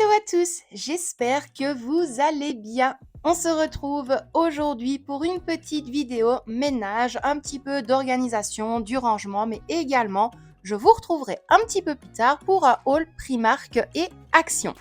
Hello à tous, j'espère que vous allez bien. On se retrouve aujourd'hui pour une petite vidéo ménage, un petit peu d'organisation, du rangement, mais également je vous retrouverai un petit peu plus tard pour un haul Primark et Action.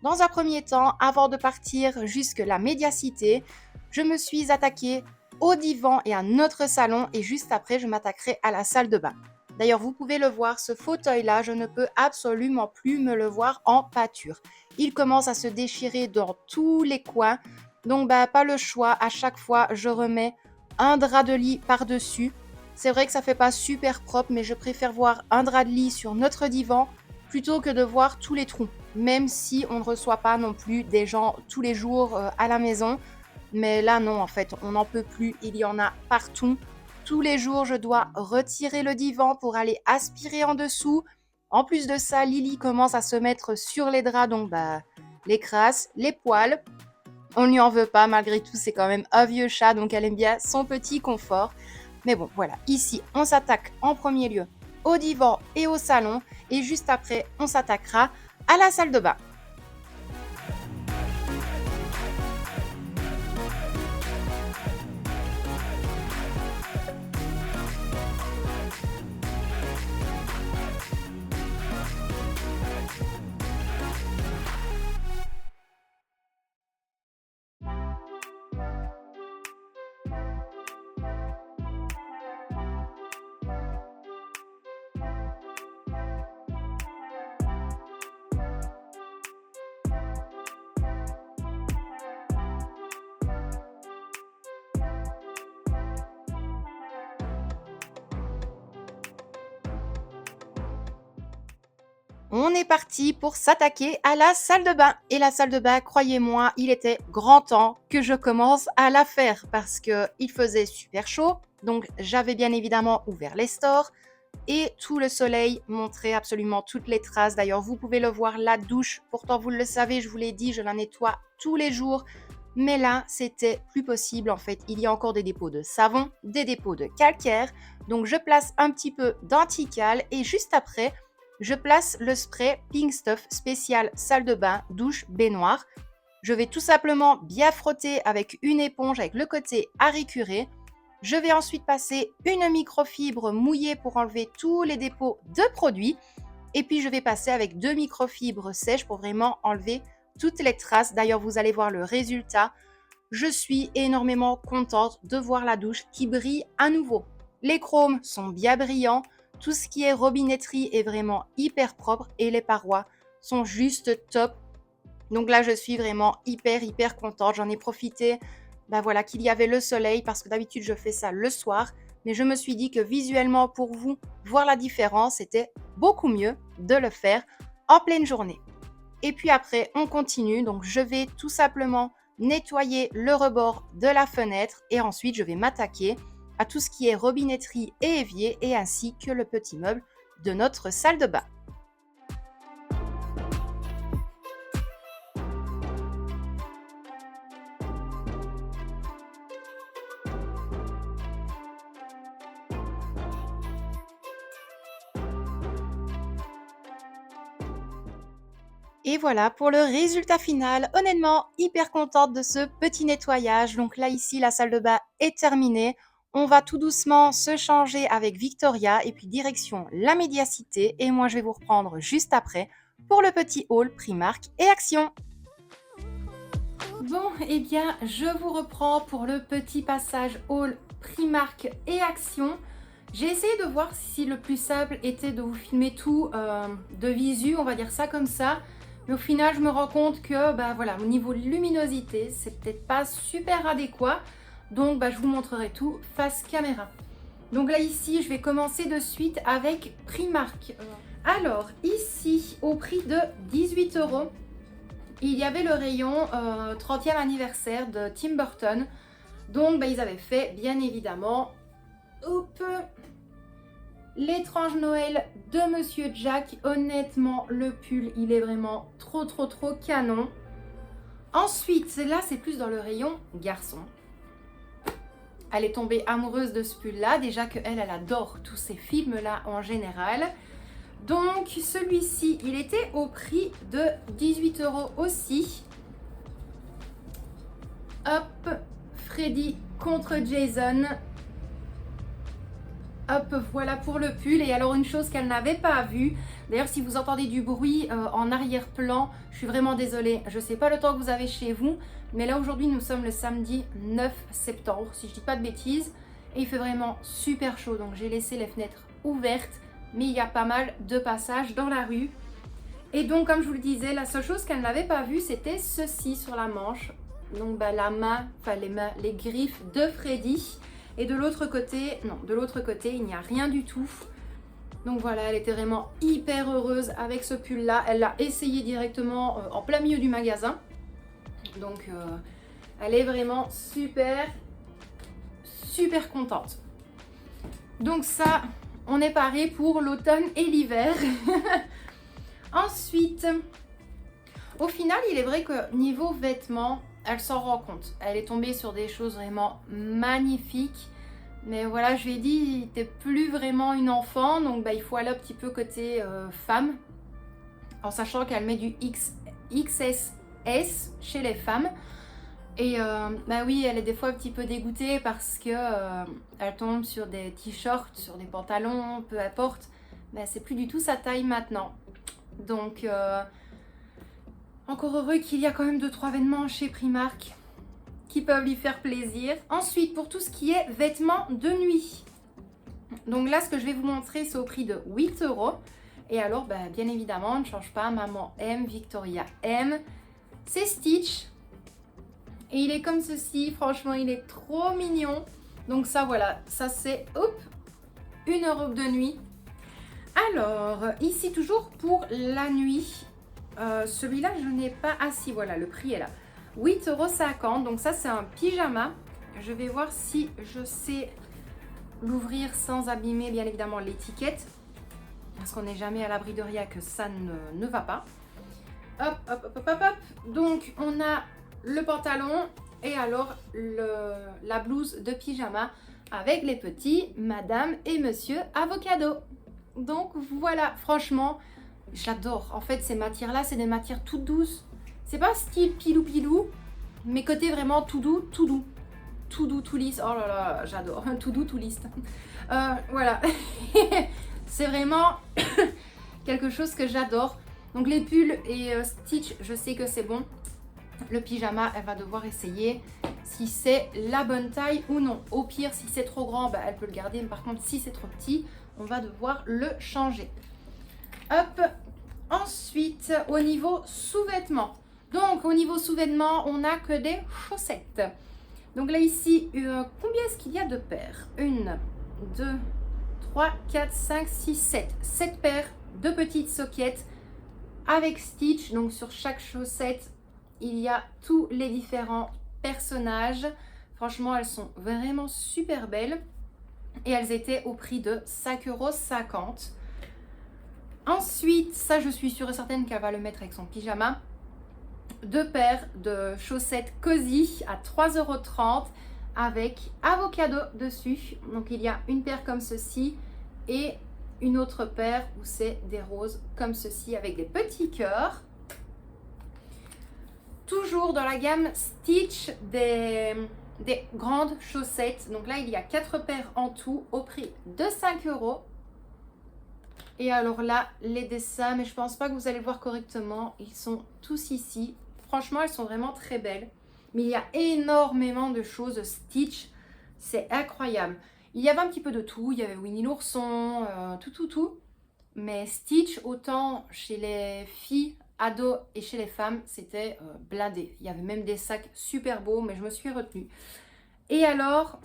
Dans un premier temps, avant de partir jusque la médiacité, je me suis attaquée au divan et à notre salon et juste après, je m'attaquerai à la salle de bain. D'ailleurs, vous pouvez le voir, ce fauteuil-là, je ne peux absolument plus me le voir en pâture. Il commence à se déchirer dans tous les coins, donc pas le choix, à chaque fois, je remets un drap de lit par-dessus. C'est vrai que ça fait pas super propre, mais je préfère voir un drap de lit sur notre divan plutôt que de voir tous les trous, même si on ne reçoit pas non plus des gens tous les jours à la maison. Mais là, non, en fait, on n'en peut plus, il y en a partout. Tous les jours, je dois retirer le divan pour aller aspirer en dessous. En plus de ça, Lily commence à se mettre sur les draps, donc les crasses, les poils. On ne lui en veut pas, malgré tout, c'est quand même un vieux chat, donc elle aime bien son petit confort. Mais bon, voilà, ici, on s'attaque en premier lieu au divan et au salon, et juste après, on s'attaquera à la salle de bain. On est parti pour s'attaquer à la salle de bain. Et la salle de bain, croyez-moi, il était grand temps que je commence à la faire parce qu'il faisait super chaud. Donc j'avais bien évidemment ouvert les stores et tout le soleil montrait absolument toutes les traces. D'ailleurs, vous pouvez le voir, la douche. Pourtant, vous le savez, je vous l'ai dit, je la nettoie tous les jours. Mais là, c'était plus possible en fait. Il y a encore des dépôts de savon, des dépôts de calcaire. Donc je place un petit peu d'antical et juste après, je place le spray Pink Stuff spécial salle de bain, douche, baignoire. Je vais tout simplement bien frotter avec une éponge avec le côté à récurer. Je vais ensuite passer une microfibre mouillée pour enlever tous les dépôts de produits. Et puis je vais passer avec deux microfibres sèches pour vraiment enlever toutes les traces. D'ailleurs, vous allez voir le résultat. Je suis énormément contente de voir la douche qui brille à nouveau. Les chromes sont bien brillants. Tout ce qui est robinetterie est vraiment hyper propre et les parois sont juste top. Donc là, je suis vraiment hyper contente. J'en ai profité voilà, qu'il y avait le soleil parce que d'habitude, je fais ça le soir. Mais je me suis dit que visuellement, pour vous, voir la différence, c'était beaucoup mieux de le faire en pleine journée. Et puis après, on continue. Donc, je vais tout simplement nettoyer le rebord de la fenêtre et ensuite, je vais m'attaquer à tout ce qui est robinetterie et évier et ainsi que le petit meuble de notre salle de bain. Et voilà pour le résultat final. Honnêtement, hyper contente de ce petit nettoyage. Donc là, ici, la salle de bain est terminée. On va tout doucement se changer avec Victoria et puis direction la médiacité. Et moi, je vais vous reprendre juste après pour le petit haul Primark et Action. Bon, eh bien, je vous reprends pour le petit passage haul Primark et Action. J'ai essayé de voir si le plus simple était de vous filmer tout de visu, on va dire ça comme ça. Mais au final, je me rends compte que voilà, au niveau luminosité, c'est peut-être pas super adéquat. Donc, je vous montrerai tout face caméra. Donc là, ici, je vais commencer de suite avec Primark. Alors, ici, au prix de 18 €, il y avait le rayon 30e anniversaire de Tim Burton. Donc, ils avaient fait, bien évidemment, l'étrange Noël de Monsieur Jack. Honnêtement, le pull, il est vraiment trop canon. Ensuite, là, c'est plus dans le rayon garçon. Elle est tombée amoureuse de ce pull-là. Déjà qu'elle, elle adore tous ces films-là en général. Donc celui-ci, il était au prix de 18 € aussi. Hop, Freddy contre Jason. Hop, voilà pour le pull. Et alors une chose qu'elle n'avait pas vue, d'ailleurs si vous entendez du bruit en arrière-plan, je suis vraiment désolée. Je ne sais pas le temps que vous avez chez vous, mais là aujourd'hui nous sommes le samedi 9 septembre, si je ne dis pas de bêtises. Et il fait vraiment super chaud, donc j'ai laissé les fenêtres ouvertes, mais il y a pas mal de passages dans la rue. Et donc comme je vous le disais, la seule chose qu'elle n'avait pas vue, c'était ceci sur la manche. Donc la main, enfin les griffes de Freddy. Et de l'autre côté, non, de l'autre côté, il n'y a rien du tout. Donc voilà, elle était vraiment hyper heureuse avec ce pull-là. Elle l'a essayé directement en plein milieu du magasin. Donc elle est vraiment super, super contente. Donc ça, on est paré pour l'automne et l'hiver. Ensuite, au final, il est vrai que niveau vêtements, elle s'en rend compte. Elle est tombée sur des choses vraiment magnifiques. Mais voilà, je lui ai dit, t'es plus vraiment une enfant, donc il faut aller un petit peu côté femme. En sachant qu'elle met du XSS chez les femmes. Et oui, elle est des fois un petit peu dégoûtée parce que elle tombe sur des t-shirts, sur des pantalons, peu importe. Mais c'est plus du tout sa taille maintenant. Donc, encore heureux qu'il y a quand même 2-3 vêtements chez Primark qui peuvent lui faire plaisir. Ensuite, pour tout ce qui est vêtements de nuit. Donc là, ce que je vais vous montrer, c'est au prix de 8 €. Et alors, bien évidemment, on ne change pas. Maman aime, Victoria aime. C'est Stitch. Et il est comme ceci. Franchement, il est trop mignon. Donc ça, voilà. Ça, c'est, une robe de nuit. Alors, ici, toujours pour la nuit. Celui-là, je n'ai pas... Ah si, voilà, le prix est là. 8,50 €. Donc ça, c'est un pyjama. Je vais voir si je sais l'ouvrir sans abîmer, bien évidemment, l'étiquette. Parce qu'on n'est jamais à l'abri de rien que ça ne va pas. Hop, hop, hop, hop, hop. Donc, on a le pantalon et alors la blouse de pyjama avec les petits Madame et Monsieur Avocado. Donc, voilà, franchement, j'adore. En fait, ces matières-là, c'est des matières toutes douces. C'est pas style pilou-pilou, mais côté vraiment tout doux, tout doux. Tout doux, tout lisse. Oh là là, j'adore. Tout doux, tout lisse. Voilà. C'est vraiment quelque chose que j'adore. Donc les pulls et Stitch, je sais que c'est bon. Le pyjama, elle va devoir essayer si c'est la bonne taille ou non. Au pire, si c'est trop grand, elle peut le garder. Mais par contre, si c'est trop petit, on va devoir le changer. Hop. Ensuite, au niveau sous-vêtements. Donc, au niveau sous-vêtements, on n'a que des chaussettes. Donc là, ici, combien est-ce qu'il y a de paires? 1, 2, 3, 4, 5, 6, 7. 7 paires de petites soquettes avec Stitch. Donc, sur chaque chaussette, il y a tous les différents personnages. Franchement, elles sont vraiment super belles. Et elles étaient au prix de 5,50 €. Ensuite, ça, je suis sûre et certaine qu'elle va le mettre avec son pyjama. 2 paires de chaussettes Cozy à 3,30 € avec avocado dessus. Donc, il y a une paire comme ceci et une autre paire où c'est des roses comme ceci avec des petits cœurs. Toujours dans la gamme Stitch des grandes chaussettes. Donc là, il y a 4 paires en tout au prix de 5 €. Et alors là, les dessins, mais je pense pas que vous allez voir correctement. Ils sont tous ici. Franchement, elles sont vraiment très belles. Mais il y a énormément de choses Stitch. C'est incroyable. Il y avait un petit peu de tout. Il y avait Winnie l'ourson, tout. Mais Stitch, autant chez les filles, ados et chez les femmes, c'était blindé. Il y avait même des sacs super beaux, mais je me suis retenue. Et alors...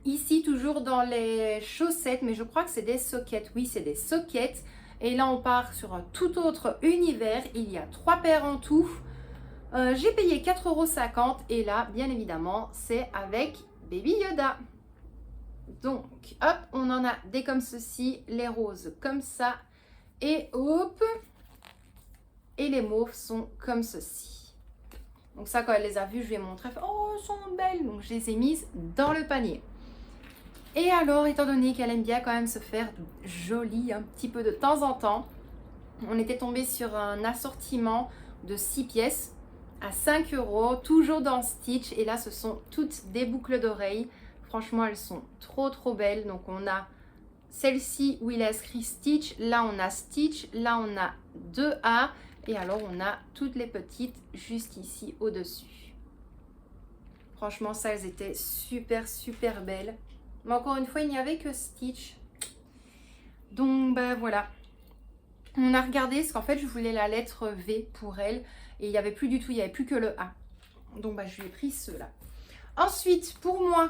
Ici, toujours dans les chaussettes, mais je crois que c'est des soquettes. Oui, c'est des soquettes. Et là, on part sur un tout autre univers. Il y a 3 paires en tout. J'ai payé 4,50 € et là, bien évidemment, c'est avec Baby Yoda. Donc, hop, on en a des comme ceci, les roses comme ça. Et hop, et les mauves sont comme ceci. Donc ça, quand elle les a vues, je lui ai montré. Elle fait, oh, elles sont belles. Donc, je les ai mises dans le panier. Et alors, étant donné qu'elle aime bien quand même se faire jolie un petit peu de temps en temps, on était tombé sur un assortiment de 6 pièces à 5 euros, toujours dans Stitch. Et là, ce sont toutes des boucles d'oreilles. Franchement, elles sont trop belles. Donc, on a celle-ci où il a écrit Stitch. Là, on a Stitch. Là, on a 2A. Et alors, on a toutes les petites juste ici au-dessus. Franchement, ça, elles étaient super belles. Mais encore une fois, il n'y avait que Stitch. Donc, bah voilà. On a regardé, parce qu'en fait, je voulais la lettre V pour elle. Et il n'y avait plus du tout, il n'y avait plus que le A. Donc, bah, je lui ai pris ceux-là. Ensuite, pour moi,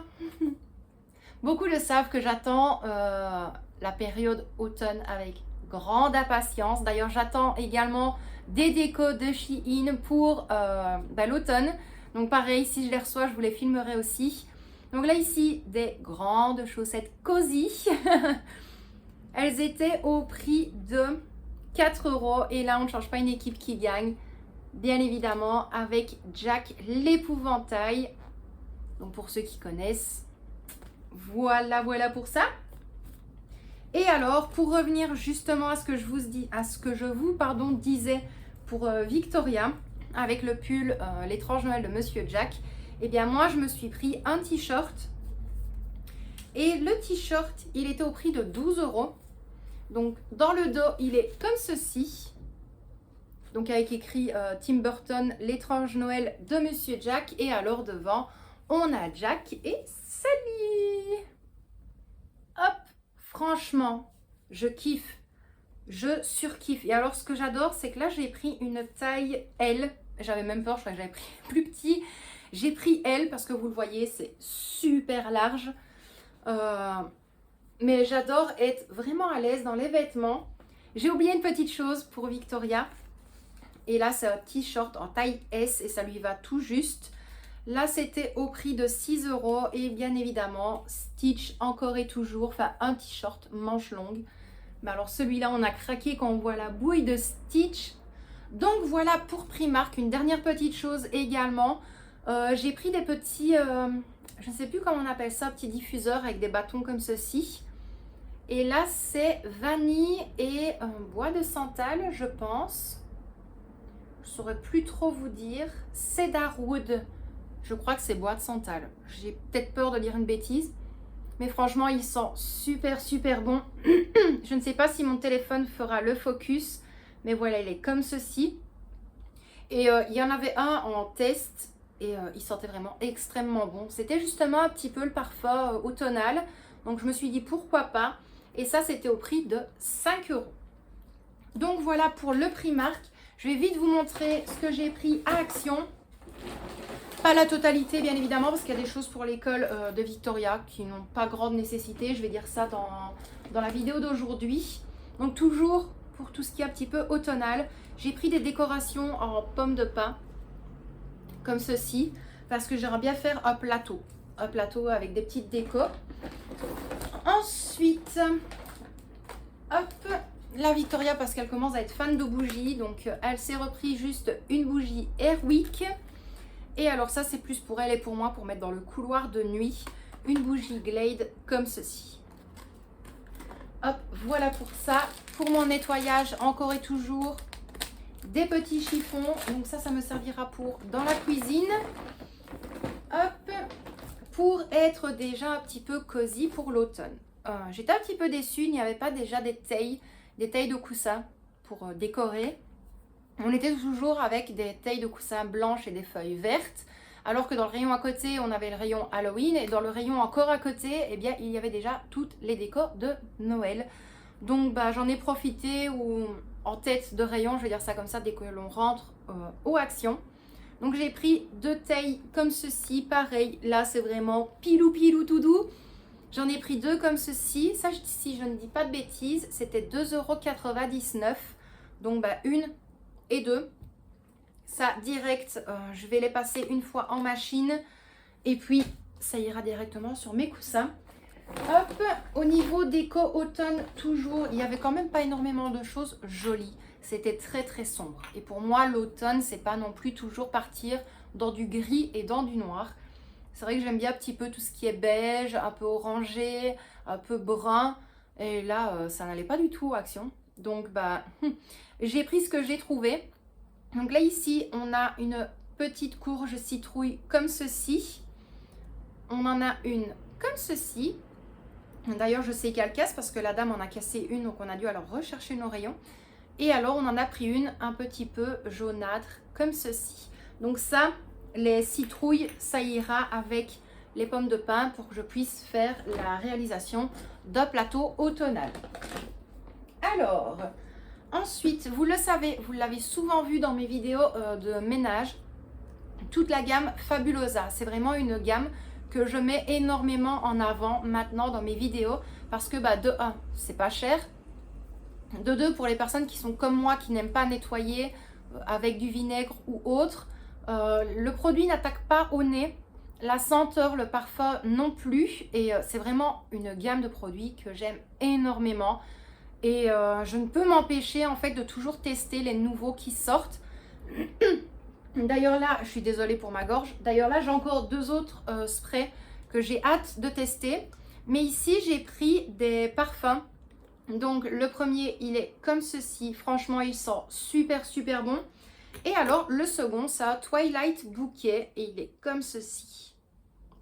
beaucoup le savent que j'attends la période automne avec grande impatience. D'ailleurs, j'attends également des décos de Shein pour l'automne. Donc pareil, si je les reçois, je vous les filmerai aussi. Donc là, ici, des grandes chaussettes Cozy. Elles étaient au prix de 4 euros. Et là, on ne change pas une équipe qui gagne. Bien évidemment, avec Jack l'épouvantail. Donc pour ceux qui connaissent, voilà pour ça. Et alors, pour revenir justement à ce que je vous disais pour Victoria, avec le pull l'étrange Noël de Monsieur Jack, eh bien moi je me suis pris un t-shirt. Et le t-shirt, il était au prix de 12 euros. Donc dans le dos, il est comme ceci. Donc avec écrit Tim Burton, l'étrange Noël de Monsieur Jack. Et alors devant, on a Jack et Sally. Hop, franchement, je kiffe. Je surkiffe. Et alors, ce que j'adore, c'est que là, j'ai pris une taille L. J'avais même peur, je crois que j'avais pris plus petit. J'ai pris L parce que vous le voyez, c'est super large. Mais j'adore être vraiment à l'aise dans les vêtements. J'ai oublié une petite chose pour Victoria. Et là, c'est un t-shirt en taille S et ça lui va tout juste. Là, c'était au prix de 6 euros. Et bien évidemment, Stitch encore et toujours. Enfin, un t-shirt manche longue. Mais alors celui-là, on a craqué quand on voit la bouille de Stitch. Donc voilà pour Primark. Une dernière petite chose également. J'ai pris des petits, je ne sais plus comment on appelle ça, petits diffuseurs avec des bâtons comme ceci. Et là, c'est vanille et bois de santal, je pense. Je ne saurais plus trop vous dire. Cedarwood. Je crois que c'est bois de santal. J'ai peut-être peur de dire une bêtise. Mais franchement, il sent super bon. Je ne sais pas si mon téléphone fera le focus. Mais voilà, il est comme ceci. Et il y en avait un en test. Et il sentait vraiment extrêmement bon. C'était justement un petit peu le parfum automnal. Donc je me suis dit pourquoi pas. Et ça, c'était au prix de 5 euros. Donc voilà pour le Primark. Je vais vite vous montrer ce que j'ai pris à Action. Pas la totalité bien évidemment parce qu'il y a des choses pour l'école de Victoria qui n'ont pas grande nécessité. Je vais dire ça dans la vidéo d'aujourd'hui. Donc toujours pour tout ce qui est un petit peu automnal. J'ai pris des décorations en pommes de pin comme ceci parce que j'aimerais bien faire un plateau. Un plateau avec des petites décos. Ensuite, hop, la Victoria parce qu'elle commence à être fan de bougies. Donc elle s'est repris juste une bougie Airwick. Et alors ça, c'est plus pour elle et pour moi, pour mettre dans le couloir de nuit, une bougie Glade comme ceci. Hop, voilà pour ça. Pour mon nettoyage, encore et toujours, des petits chiffons. Donc ça me servira pour dans la cuisine. Hop, pour être déjà un petit peu cosy pour l'automne. J'étais un petit peu déçue, il n'y avait pas déjà des tailles de coussins pour décorer. On était toujours avec des tailles de coussins blanches et des feuilles vertes, alors que dans le rayon à côté, on avait le rayon Halloween, et dans le rayon encore à côté, eh bien, il y avait déjà toutes les décors de Noël. Donc bah, j'en ai profité en tête de rayon, je vais dire ça comme ça, dès que l'on rentre aux actions. Donc j'ai pris deux tailles comme ceci, pareil, là c'est vraiment pilou tout doux. J'en ai pris deux comme ceci, ça si je ne dis pas de bêtises, c'était 2,99 €. Donc bah, une et deux, ça direct, je vais les passer une fois en machine et puis ça ira directement sur mes coussins. Hop, au niveau déco automne, toujours, il y avait quand même pas énormément de choses jolies. C'était très sombre. Et pour moi, l'automne, c'est pas non plus toujours partir dans du gris et dans du noir. C'est vrai que j'aime bien un petit peu tout ce qui est beige, un peu orangé, un peu brun. Et là, ça n'allait pas du tout Action. Donc, bah, j'ai pris ce que j'ai trouvé. Donc là, ici, on a une petite courge citrouille comme ceci. On en a une comme ceci. D'ailleurs, je sais qu'elle casse parce que la dame en a cassé une, donc on a dû alors rechercher une au rayon. Et alors, on en a pris une un petit peu jaunâtre, comme ceci. Donc ça, les citrouilles, ça ira avec les pommes de pin pour que je puisse faire la réalisation d'un plateau automnal. Alors, ensuite, vous le savez, vous l'avez souvent vu dans mes vidéos de ménage, toute la gamme Fabulosa. C'est vraiment une gamme que je mets énormément en avant maintenant dans mes vidéos parce que bah, de 1, c'est pas cher. De 2, pour les personnes qui sont comme moi, qui n'aiment pas nettoyer avec du vinaigre ou autre, le produit n'attaque pas au nez. La senteur, le parfum non plus. Et c'est vraiment une gamme de produits que j'aime énormément. Et je ne peux m'empêcher en fait de toujours tester les nouveaux qui sortent. D'ailleurs là, je suis désolée pour ma gorge. D'ailleurs là, j'ai encore 2 autres sprays que j'ai hâte de tester. Mais ici, j'ai pris des parfums. Donc le premier, il est comme ceci. Franchement, il sent super super bon. Et alors le second, ça Twilight Bouquet et il est comme ceci.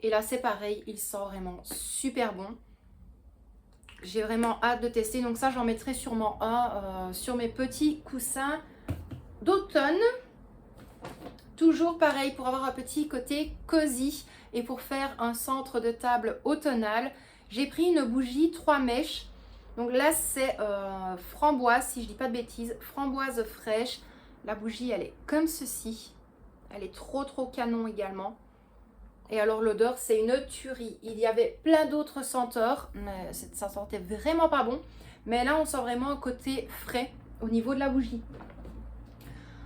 Et là, c'est pareil, il sent vraiment super bon. J'ai vraiment hâte de tester. Donc ça, j'en mettrai sûrement un sur mes petits coussins d'automne. Toujours pareil pour avoir un petit côté cosy et pour faire un centre de table automnal. J'ai pris une bougie 3 mèches. Donc là, c'est framboise, si je dis pas de bêtises, framboise fraîche. La bougie, elle est comme ceci. Elle est trop canon également. Et alors l'odeur, c'est une tuerie. Il y avait plein d'autres senteurs, mais ça sentait vraiment pas bon. Mais là, on sent vraiment un côté frais au niveau de la bougie.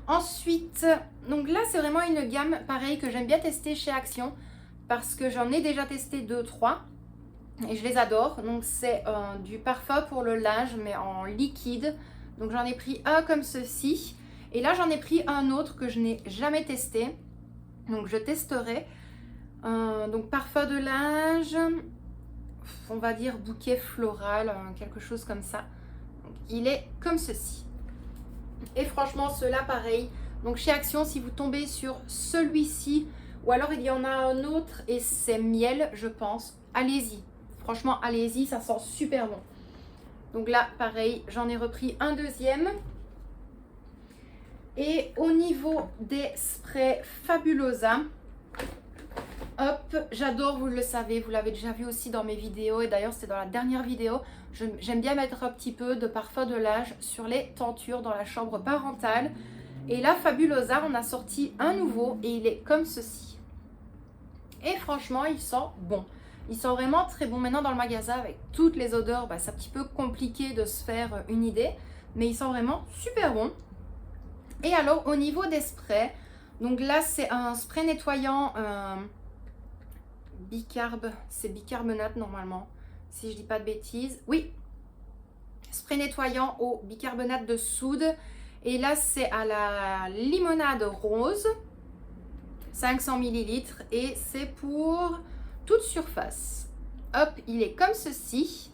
Ensuite, donc là, c'est vraiment une gamme, pareil, que j'aime bien tester chez Action. Parce que j'en ai déjà testé 2-3. Et je les adore. Donc c'est du parfum pour le linge, mais en liquide. Donc j'en ai pris un comme ceci. Et là, j'en ai pris un autre que je n'ai jamais testé. Donc je testerai. Donc parfum de linge, on va dire bouquet floral, quelque chose comme ça. Donc, il est comme ceci. Et franchement, ceux-là, pareil. Donc chez Action, si vous tombez sur celui-ci, ou alors il y en a un autre et c'est miel, je pense, allez-y. Franchement, allez-y, ça sent super bon. Donc là, pareil, j'en ai repris un deuxième. Et au niveau des sprays Fabulosa, hop, j'adore, vous le savez, vous l'avez déjà vu aussi dans mes vidéos. Et d'ailleurs, c'était dans la dernière vidéo. J'aime bien mettre un petit peu de parfum de linge sur les tentures dans la chambre parentale. Et là, Fabulosa, on a sorti un nouveau et il est comme ceci. Et franchement, il sent bon. Il sent vraiment très bon. Maintenant, dans le magasin, avec toutes les odeurs, bah, c'est un petit peu compliqué de se faire une idée. Mais il sent vraiment super bon. Et alors, au niveau des sprays, donc là, c'est un spray nettoyant bicarbe. C'est bicarbonate normalement, si je dis pas de bêtises. Oui, spray nettoyant au bicarbonate de soude. Et là, c'est à la limonade rose. 500 ml et c'est pour toute surface. Hop, il est comme ceci.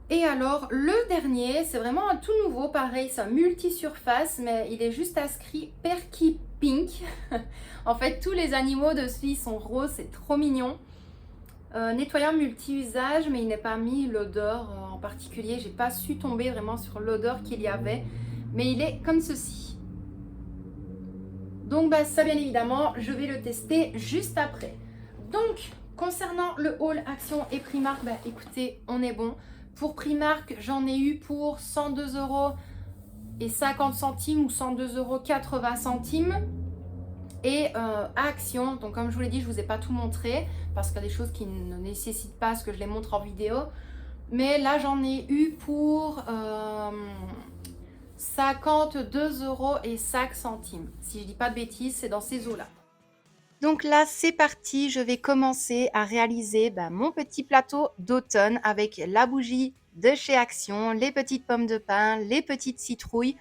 Et alors le dernier, c'est vraiment un tout nouveau, pareil, c'est un multi-surface, mais il est juste inscrit Perky Pink. En fait, tous les animaux dessus sont roses, c'est trop mignon. Nettoyant multi-usage, mais il n'est pas mis l'odeur en particulier. J'ai pas su tomber vraiment sur l'odeur qu'il y avait, mais il est comme ceci. Donc bah, ça, bien évidemment, je vais le tester juste après. Donc, concernant le haul Action et Primark, bah écoutez, on est bon. Pour Primark, j'en ai eu pour 102 € et 50 centimes ou 102 € 80 centimes. Et à Action, donc comme je vous l'ai dit, je ne vous ai pas tout montré parce qu'il y a des choses qui ne nécessitent pas ce que je les montre en vidéo. Mais là, j'en ai eu pour 52 € et 5 centimes. Si je ne dis pas de bêtises, c'est dans ces eaux-là. Donc là, c'est parti, je vais commencer à réaliser mon petit plateau d'automne avec la bougie de chez Action, les petites pommes de pin, les petites citrouilles.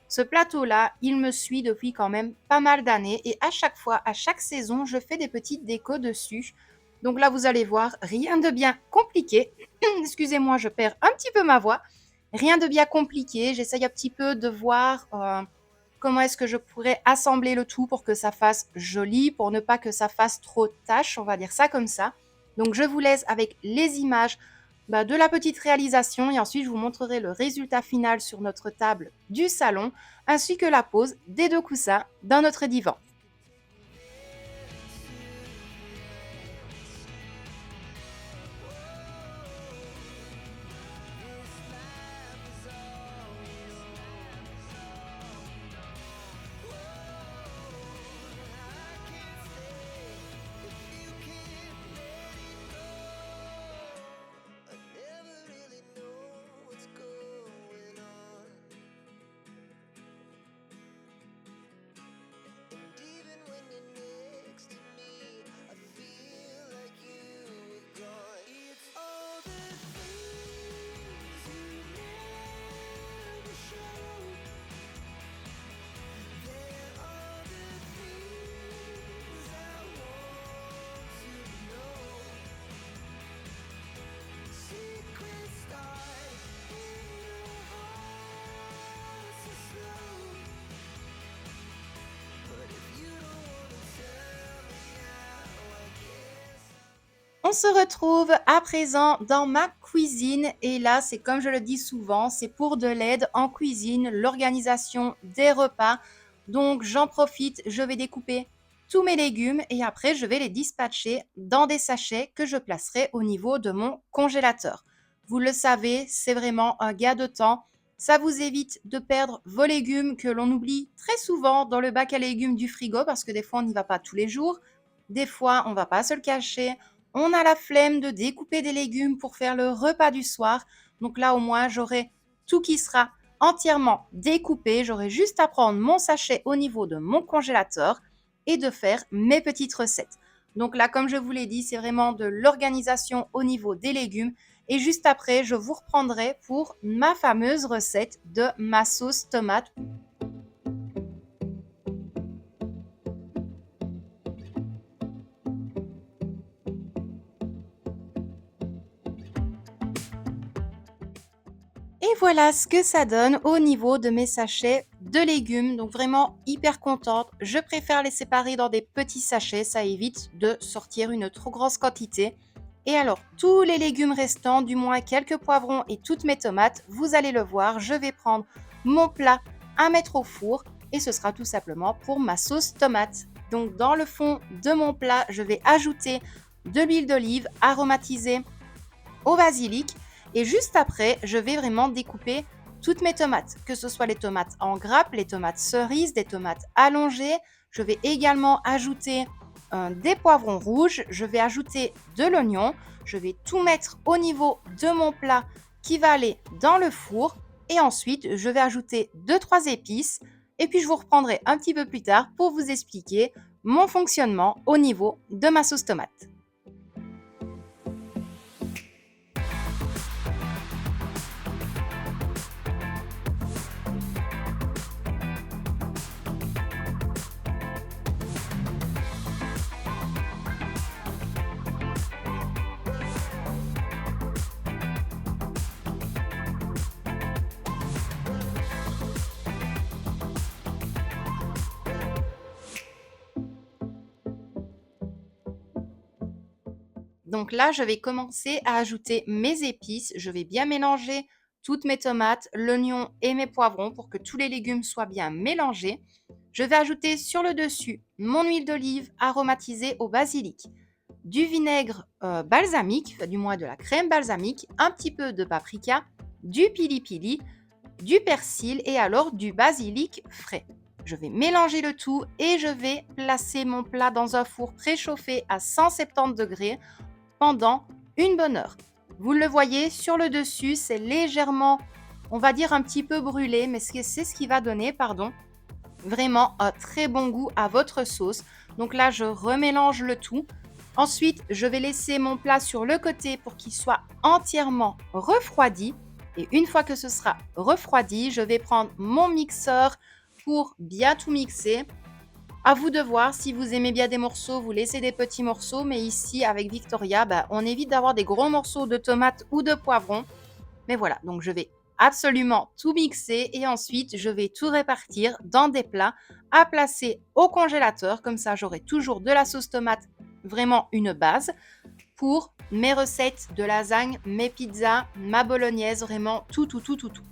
Ce plateau-là, il me suit depuis quand même pas mal d'années et à chaque fois, à chaque saison, je fais des petites décos dessus. Donc là, vous allez voir, rien de bien compliqué. Excusez-moi, je perds un petit peu ma voix. Rien de bien compliqué. J'essaye un petit peu de voir comment est-ce que je pourrais assembler le tout pour que ça fasse joli, pour ne pas que ça fasse trop de tâches, on va dire ça comme ça. Donc je vous laisse avec les images de la petite réalisation et ensuite je vous montrerai le résultat final sur notre table du salon ainsi que la pose des 2 coussins dans notre divan. On se retrouve à présent dans ma cuisine et là, c'est comme je le dis souvent, c'est pour de l'aide en cuisine, l'organisation des repas. Donc j'en profite, je vais découper tous mes légumes et après je vais les dispatcher dans des sachets que je placerai au niveau de mon congélateur. Vous le savez, c'est vraiment un gain de temps. Ça vous évite de perdre vos légumes que l'on oublie très souvent dans le bac à légumes du frigo parce que des fois on n'y va pas tous les jours. Des fois, on ne va pas se le cacher. On a la flemme de découper des légumes pour faire le repas du soir. Donc là, au moins, j'aurai tout qui sera entièrement découpé. J'aurai juste à prendre mon sachet au niveau de mon congélateur et de faire mes petites recettes. Donc là, comme je vous l'ai dit, c'est vraiment de l'organisation au niveau des légumes. Et juste après, je vous reprendrai pour ma fameuse recette de ma sauce tomate. Et voilà ce que ça donne au niveau de mes sachets de légumes. Donc vraiment hyper contente. Je préfère les séparer dans des petits sachets. Ça évite de sortir une trop grosse quantité. Et alors, tous les légumes restants, du moins quelques poivrons et toutes mes tomates, vous allez le voir, je vais prendre mon plat à mettre au four et ce sera tout simplement pour ma sauce tomate. Donc dans le fond de mon plat, je vais ajouter de l'huile d'olive aromatisée au basilic. Et juste après, je vais vraiment découper toutes mes tomates, que ce soit les tomates en grappes, les tomates cerises, des tomates allongées. Je vais également ajouter des poivrons rouges. Je vais ajouter de l'oignon. Je vais tout mettre au niveau de mon plat qui va aller dans le four. Et ensuite, je vais ajouter 2-3 épices. Et puis, je vous reprendrai un petit peu plus tard pour vous expliquer mon fonctionnement au niveau de ma sauce tomate. Donc là, je vais commencer à ajouter mes épices. Je vais bien mélanger toutes mes tomates, l'oignon et mes poivrons pour que tous les légumes soient bien mélangés. Je vais ajouter sur le dessus mon huile d'olive aromatisée au basilic, du vinaigre balsamique, enfin, du moins de la crème balsamique, un petit peu de paprika, du pili-pili, du persil et alors du basilic frais. Je vais mélanger le tout et je vais placer mon plat dans un four préchauffé à 170 degrés pendant une bonne heure. Vous le voyez sur le dessus, c'est légèrement, on va dire un petit peu brûlé, mais c'est ce qui va donner, vraiment un très bon goût à votre sauce. Donc là, je remélange le tout. Ensuite, je vais laisser mon plat sur le côté pour qu'il soit entièrement refroidi. Et une fois que ce sera refroidi, je vais prendre mon mixeur pour bien tout mixer. À vous de voir, si vous aimez bien des morceaux, vous laissez des petits morceaux, mais ici avec Victoria, on évite d'avoir des gros morceaux de tomates ou de poivrons. Mais voilà, donc je vais absolument tout mixer et ensuite je vais tout répartir dans des plats à placer au congélateur. Comme ça, j'aurai toujours de la sauce tomate, vraiment une base, pour mes recettes de lasagne, mes pizzas, ma bolognaise, vraiment tout, tout, tout, tout, tout.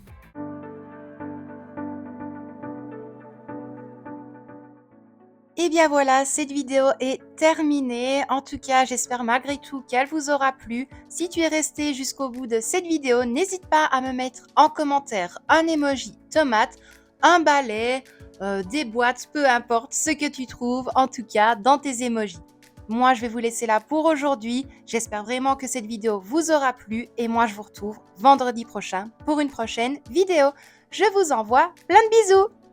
Et bien voilà, cette vidéo est terminée. En tout cas, j'espère malgré tout qu'elle vous aura plu. Si tu es resté jusqu'au bout de cette vidéo, n'hésite pas à me mettre en commentaire un emoji tomate, un balai, des boîtes, peu importe ce que tu trouves, en tout cas dans tes emojis. Moi, je vais vous laisser là pour aujourd'hui. J'espère vraiment que cette vidéo vous aura plu et moi, je vous retrouve vendredi prochain pour une prochaine vidéo. Je vous envoie plein de bisous.